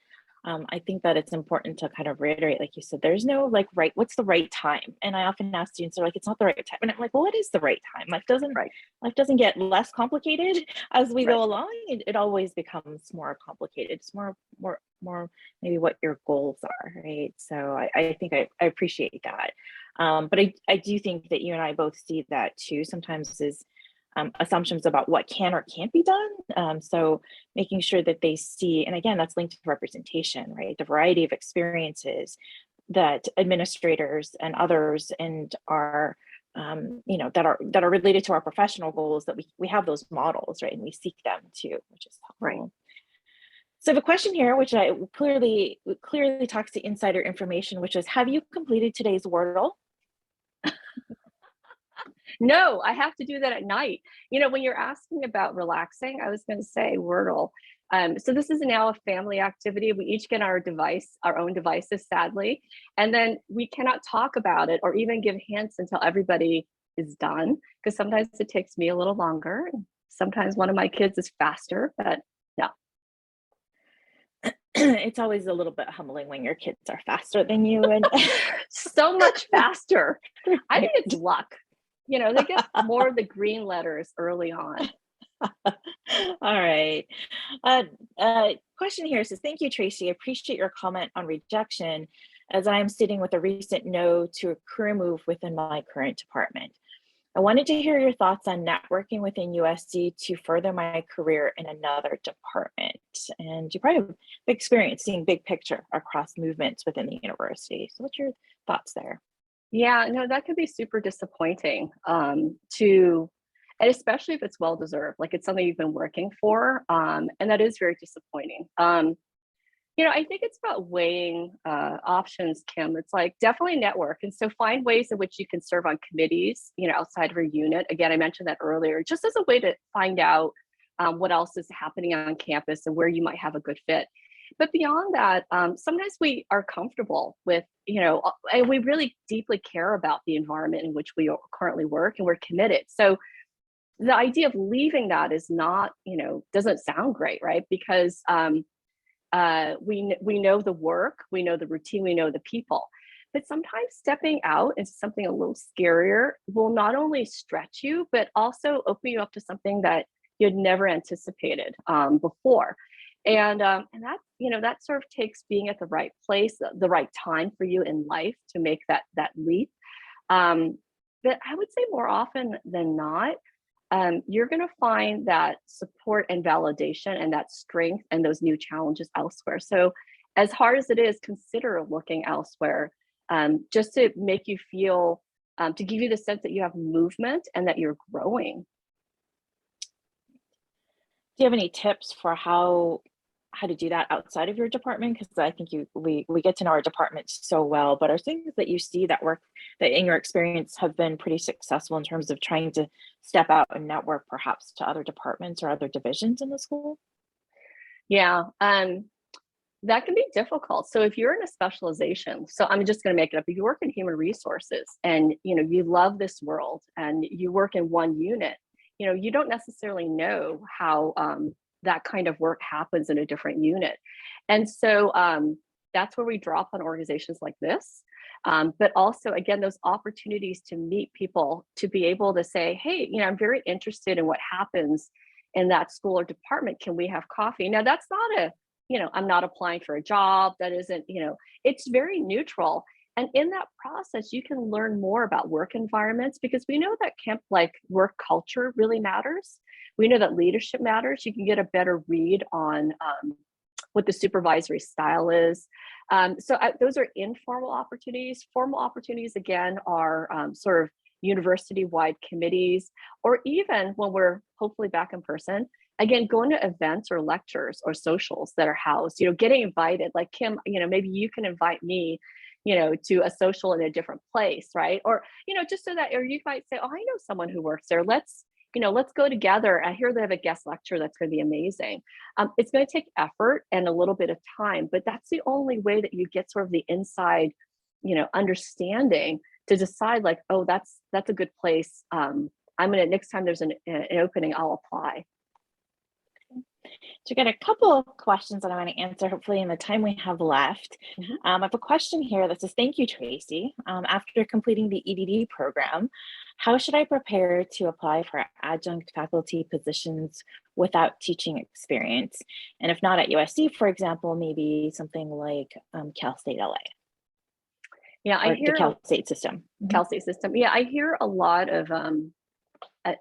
I think that it's important to kind of reiterate, like you said, there's no what's the right time? And I often ask students, they're like, it's not the right time. And I'm like, well, what is the right time? Life doesn't get less complicated as we go along. It always becomes more complicated. It's more maybe what your goals are, right? So I think I appreciate that. But I do think that you and I both see that too. Sometimes is assumptions about what can or can't be done. So making sure that they see, and again, that's linked to representation, right? The variety of experiences that administrators and others and our, that are related to our professional goals, that we have those models, right? And we seek them too, which is helpful. Right. So I have a question here, which I clearly talks to insider information, which is, have you completed today's Wordle? No, I have to do that at night. When you're asking about relaxing, I was going to say Wordle. So this is now a family activity. We each get our own devices, sadly, and then we cannot talk about it or even give hints until everybody is done, because sometimes it takes me a little longer. Sometimes one of my kids is faster, but no. It's always a little bit humbling when your kids are faster than you, and so much faster. I think it's luck. They get more of the green letters early on. All right. Question here says, thank you, Tracy. I appreciate your comment on rejection, as I am sitting with a recent no to a career move within my current department. I wanted to hear your thoughts on networking within USC to further my career in another department. And you probably have experience seeing big picture across movements within the university. So what's your thoughts there? Yeah, no, that could be super disappointing and especially if it's well-deserved, like it's something you've been working for, and that is very disappointing. I think it's about weighing options, Kim. It's like definitely network. And so find ways in which you can serve on committees, outside of your unit. Again, I mentioned that earlier, just as a way to find out what else is happening on campus and where you might have a good fit. But beyond that, sometimes we are comfortable with, and we really deeply care about the environment in which we currently work, and we're committed. So the idea of leaving that is not, doesn't sound great, right? Because we know the work, we know the routine, we know the people. But sometimes stepping out into something a little scarier will not only stretch you, but also open you up to something that you had never anticipated before. And that, that sort of takes being at the right place, the right time for you in life to make that leap. But I would say more often than not, you're going to find that support and validation and that strength and those new challenges elsewhere. So as hard as it is, consider looking elsewhere, just to make you feel, to give you the sense that you have movement and that you're growing. Do you have any tips for how how to do that outside of your department? Because I think we get to know our department so well, but are things that you see that work, that in your experience have been pretty successful in terms of trying to step out and network perhaps to other departments or other divisions in the school? Yeah, that can be difficult. So if you're in a specialization, so I'm just going to make it up. If you work in human resources and you love this world and you work in one unit, you don't necessarily know how that kind of work happens in a different unit. And so that's where we drop on organizations like this. But also, again, those opportunities to meet people, to be able to say, hey, I'm very interested in what happens in that school or department. Can we have coffee? Now, that's not I'm not applying for a job. That isn't, it's very neutral. And in that process, you can learn more about work environments, because we know that work culture really matters. We know that leadership matters. You can get a better read on what the supervisory style is. Those are informal opportunities. Formal opportunities, again, are sort of university-wide committees, or even when we're hopefully back in person, again, going to events or lectures or socials that are housed, getting invited, like Kim, maybe you can invite me, to a social in a different place, right? Or, just so that, or you might say, oh, I know someone who works there. Let's go together. I hear they have a guest lecture that's going to be amazing. It's going to take effort and a little bit of time, but that's the only way that you get sort of the inside, understanding to decide like, oh, that's a good place. Next time there's an opening, I'll apply. So we got a couple of questions that I want to answer, hopefully in the time we have left. I have a question here that says, thank you, Tracy. After completing the EDD program, how should I prepare to apply for adjunct faculty positions without teaching experience? And if not at USC, for example, maybe something like Cal State LA. Yeah, I hear the Cal State system. Cal State system. Yeah, I hear a lot of,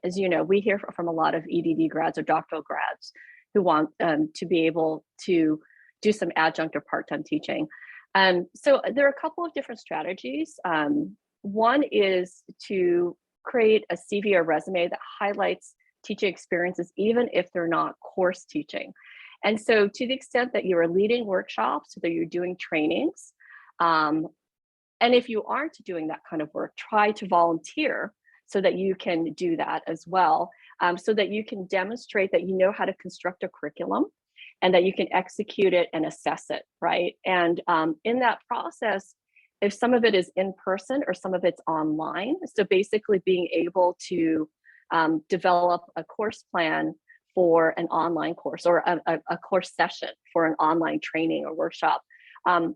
as you know, we hear from a lot of EDD grads or doctoral grads who want to be able to do some adjunct or part-time teaching. So there are a couple of different strategies. One is to create a CV or resume that highlights teaching experiences, even if they're not course teaching. And so to the extent that you're leading workshops, or that you're doing trainings, and if you aren't doing that kind of work, try to volunteer so that you can do that as well. So that you can demonstrate that you know how to construct a curriculum and that you can execute it and assess it, right? And in that process, if some of it is in person or some of it's online, so basically being able to develop a course plan for an online course, or a course session for an online training or workshop.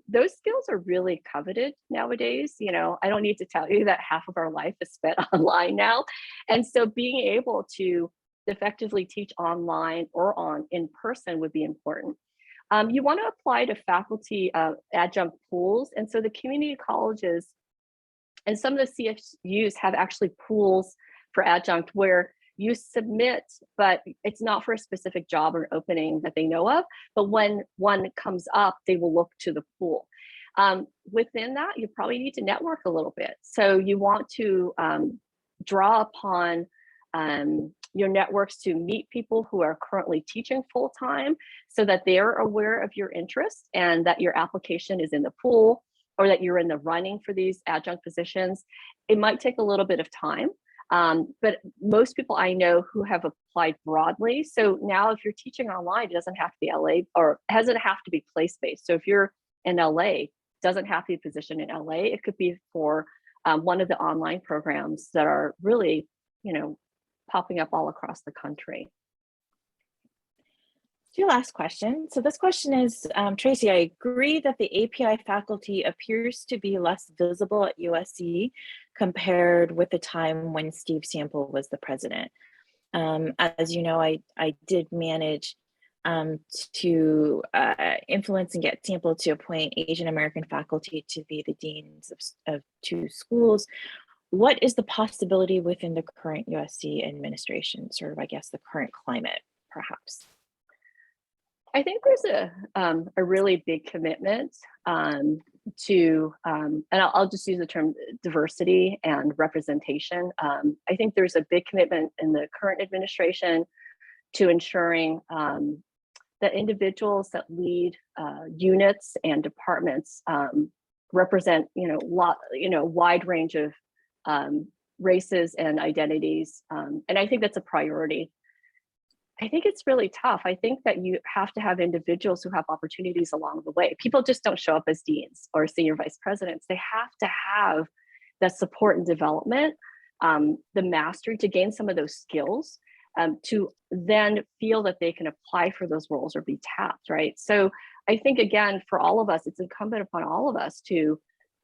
Those skills are really coveted nowadays. I don't need to tell you that half of our life is spent online now. And so being able to effectively teach online or in person would be important. You want to apply to faculty adjunct pools. And so the community colleges and some of the CFUs have actually pools for adjunct where you submit, but it's not for a specific job or opening that they know of. But when one comes up, they will look to the pool. Within that, you probably need to network a little bit. So you want to draw upon your networks to meet people who are currently teaching full-time, so that they're aware of your interest and that your application is in the pool, or that you're in the running for these adjunct positions. It might take a little bit of time. But most people I know who have applied broadly. So now if you're teaching online, it doesn't have to be LA, or doesn't have to be place-based. So if you're in LA, it doesn't have to be a position in LA. It could be for one of the online programs that are really, popping up all across the country. Two last questions. So this question is, Tracy, I agree that the API faculty appears to be less visible at USC compared with the time when Steve Sample was the president. As you know, I did manage to influence and get Sample to appoint Asian American faculty to be the deans of two schools. What is the possibility within the current USC administration, sort of, I guess, the current climate, perhaps? I think there's a really big commitment to, and I'll just use the term diversity and representation. I think there's a big commitment in the current administration to ensuring that individuals that lead units and departments represent, wide range of races and identities. And I think that's a priority. I think it's really tough. I think that you have to have individuals who have opportunities along the way. People just don't show up as deans or senior vice presidents. They have to have the support and development, the mastery to gain some of those skills, to then feel that they can apply for those roles or be tapped, right? So I think, again, for all of us, it's incumbent upon all of us to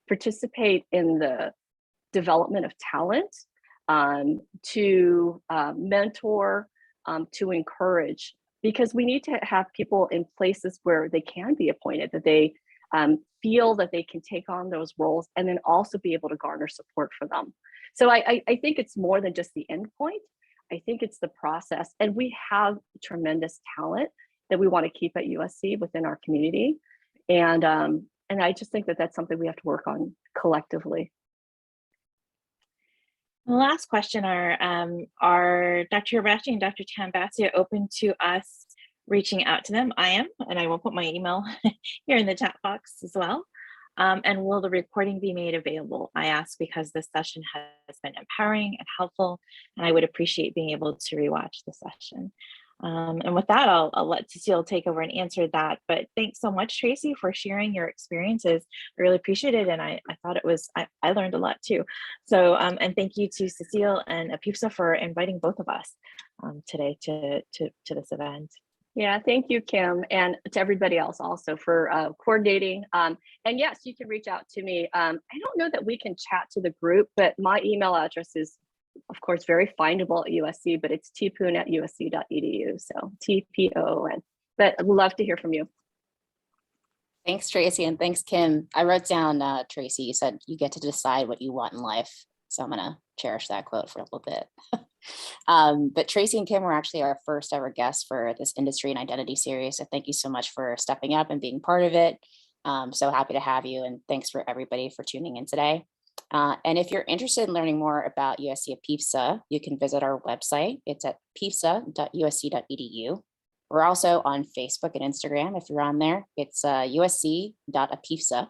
participate in the development of talent, to mentor, to encourage, because we need to have people in places where they can be appointed, that they feel that they can take on those roles, and then also be able to garner support for them. So I think it's more than just the end point. I think it's the process, and we have tremendous talent that we want to keep at USC within our community, and I just think that that's something we have to work on collectively. The last question are Dr. Hirabayashi and Dr. Tambascia open to us reaching out to them? I am, and I will put my email here in the chat box as well. And will the recording be made available? I ask because this session has been empowering and helpful, and I would appreciate being able to rewatch the session. And with that, I'll let Cecile take over and answer that. But thanks so much, Tracy, for sharing your experiences. I really appreciate it. And I thought it was, I learned a lot too. So, and thank you to Cecile and APIFSA for inviting both of us today to this event. Yeah, thank you, Kim, and to everybody else also for coordinating. And yes, you can reach out to me. I don't know that we can chat to the group, but my email address is, of course, very findable at USC, but it's tpoon@usc.edu. So TPON. But I'd love to hear from you. Thanks, Tracy, and thanks, Kim. I wrote down, Tracy, you said you get to decide what you want in life. So I'm gonna cherish that quote for a little bit. But Tracy and Kim were actually our first ever guests for this industry and identity series. So thank you so much for stepping up and being part of it. So happy to have you, and thanks for everybody for tuning in today. And if you're interested in learning more about USC APIFSA, you can visit our website. It's at apifsa.usc.edu. We're also on Facebook and Instagram. If you're on there, it's usc.apifsa.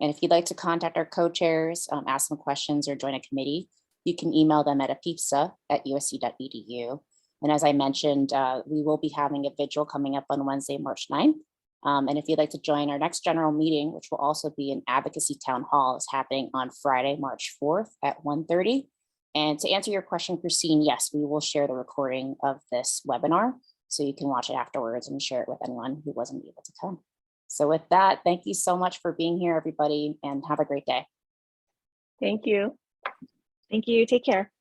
And if you'd like to contact our co-chairs, ask some questions, or join a committee, you can email them at apifsa@usc.edu. And as I mentioned, we will be having a vigil coming up on Wednesday, March 9th. And if you'd like to join our next general meeting, which will also be an advocacy town hall, is happening on Friday, March 4th at 1:30. And to answer your question, Christine, yes, we will share the recording of this webinar, so you can watch it afterwards and share it with anyone who wasn't able to come. So with that, thank you so much for being here, everybody, and have a great day. Thank you. Thank you. Take care.